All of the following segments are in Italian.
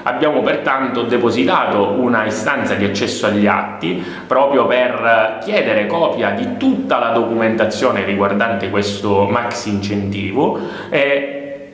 Abbiamo pertanto depositato una istanza di accesso agli atti proprio per chiedere copia di tutta la documentazione riguardante questo maxi incentivo,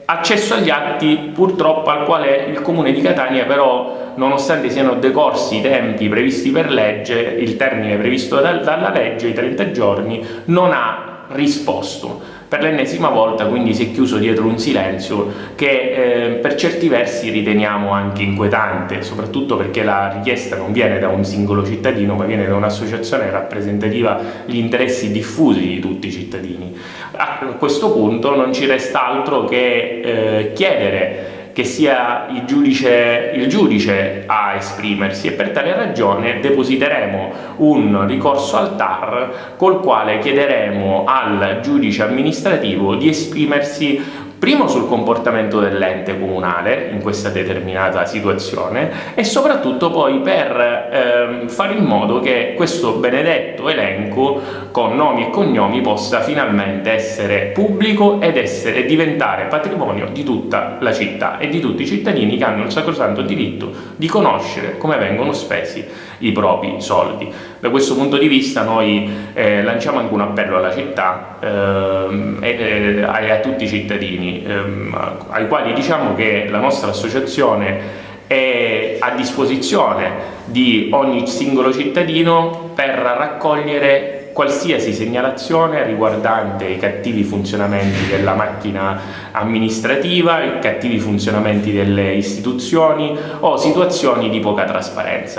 accesso agli atti purtroppo al quale il Comune di Catania però, nonostante siano decorsi i tempi previsti per legge, il termine previsto dalla legge, i 30 giorni, non ha risposto. Per l'ennesima volta quindi si è chiuso dietro un silenzio che per certi versi riteniamo anche inquietante, soprattutto perché la richiesta non viene da un singolo cittadino, ma viene da un'associazione rappresentativa gli interessi diffusi di tutti i cittadini. A questo punto non ci resta altro che chiedere che sia il giudice a esprimersi, e per tale ragione depositeremo un ricorso al TAR col quale chiederemo al giudice amministrativo di esprimersi primo sul comportamento dell'ente comunale in questa determinata situazione e soprattutto poi per fare in modo che questo benedetto elenco con nomi e cognomi possa finalmente essere pubblico ed diventare patrimonio di tutta la città e di tutti i cittadini che hanno il sacrosanto diritto di conoscere come vengono spesi i propri soldi. Da questo punto di vista noi lanciamo anche un appello alla città e a tutti i cittadini, ai quali diciamo che la nostra associazione è a disposizione di ogni singolo cittadino per raccogliere qualsiasi segnalazione riguardante i cattivi funzionamenti della macchina amministrativa, i cattivi funzionamenti delle istituzioni o situazioni di poca trasparenza.